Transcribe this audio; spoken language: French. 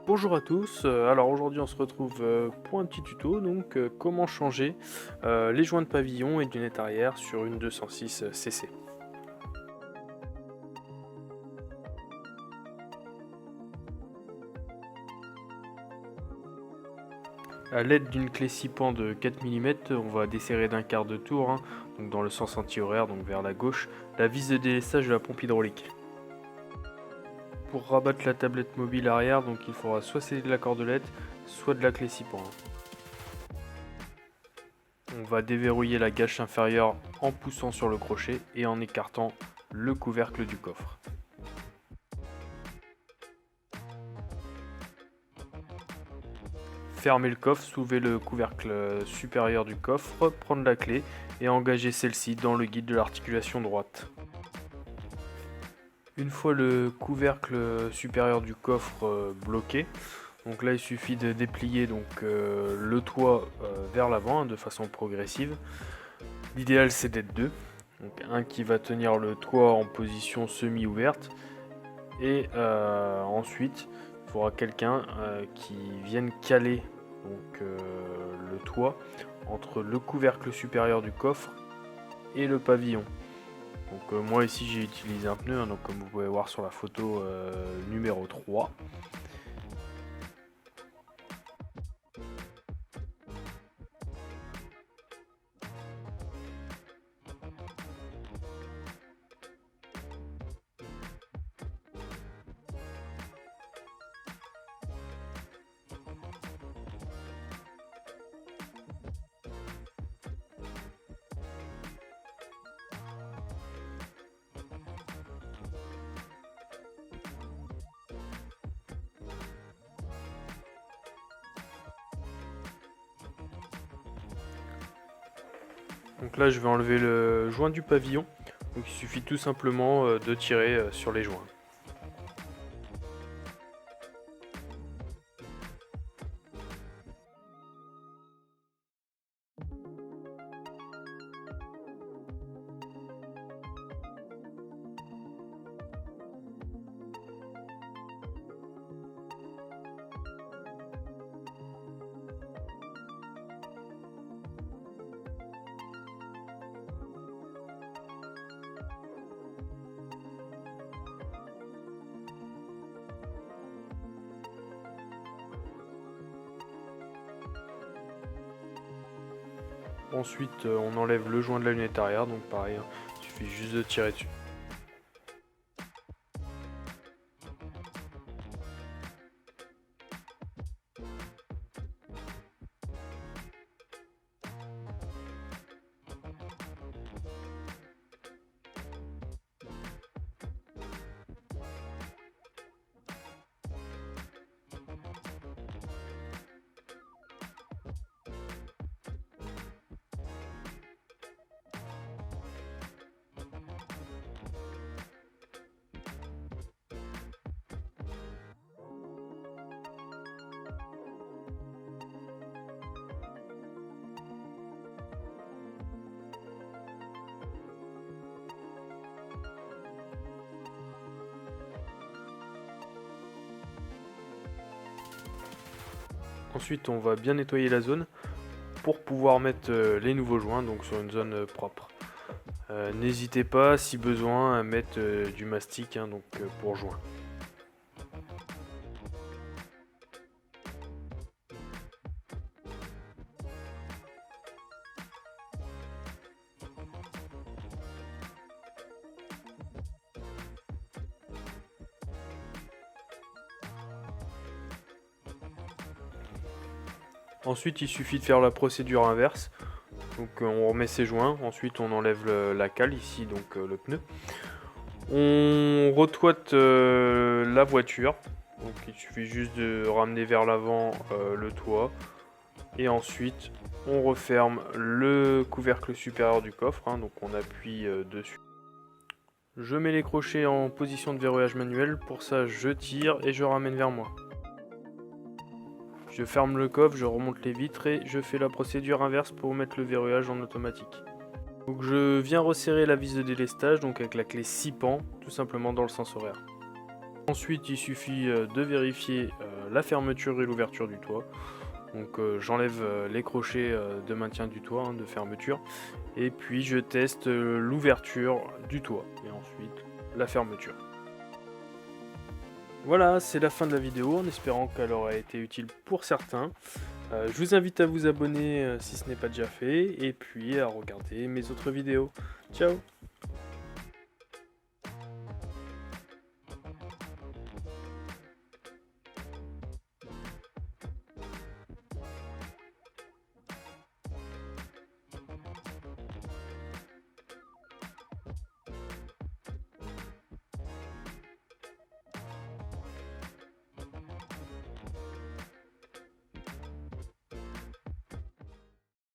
Bonjour à tous, alors aujourd'hui on se retrouve pour un petit tuto, donc comment changer les joints de pavillon et lunette arrière sur une 206 cc. A l'aide d'une clé 6 pans de 4 mm, on va desserrer d'un quart de tour, donc dans le sens anti-horaire, donc vers la gauche, la vis de délestage de la pompe hydraulique. Pour rabattre la tablette mobile arrière, donc il faudra soit sceller de la cordelette, soit de la clé 6 pans. On va déverrouiller la gâche inférieure en poussant sur le crochet et en écartant le couvercle du coffre. Fermez le coffre, soulevez le couvercle supérieur du coffre, prendre la clé et engager celle-ci dans le guide de l'articulation droite. Une fois le couvercle supérieur du coffre bloqué, donc là il suffit de déplier le toit vers l'avant de façon progressive. L'idéal c'est d'être deux, donc un qui va tenir le toit en position semi-ouverte et ensuite il faudra quelqu'un qui vienne caler le toit entre le couvercle supérieur du coffre et le pavillon. Donc moi ici j'ai utilisé un pneu, donc comme vous pouvez voir sur la photo numéro 3. Donc là je vais enlever le joint du pavillon, donc il suffit tout simplement de tirer sur les joints. Ensuite on enlève le joint de la lunette arrière, donc pareil, il suffit juste de tirer dessus. Ensuite on va bien nettoyer la zone pour pouvoir mettre les nouveaux joints donc sur une zone propre. N'hésitez pas si besoin à mettre du mastic pour joint. Ensuite il suffit de faire la procédure inverse. Donc on remet ses joints, ensuite on enlève la cale ici, donc le pneu. On retoite la voiture, donc il suffit juste de ramener vers l'avant le toit. Et ensuite on referme le couvercle supérieur du coffre, donc on appuie dessus. Je mets les crochets en position de verrouillage manuel, pour ça je tire et je ramène vers moi. Je ferme le coffre, je remonte les vitres et je fais la procédure inverse pour mettre le verrouillage en automatique. Donc je viens resserrer la vis de délestage donc avec la clé 6 pans, tout simplement dans le sens horaire. Ensuite, il suffit de vérifier la fermeture et l'ouverture du toit. Donc j'enlève les crochets de maintien du toit, de fermeture. Et puis je teste l'ouverture du toit. Et ensuite la fermeture. Voilà, c'est la fin de la vidéo, en espérant qu'elle aura été utile pour certains. Je vous invite à vous abonner si ce n'est pas déjà fait. Et puis à regarder mes autres vidéos. Ciao!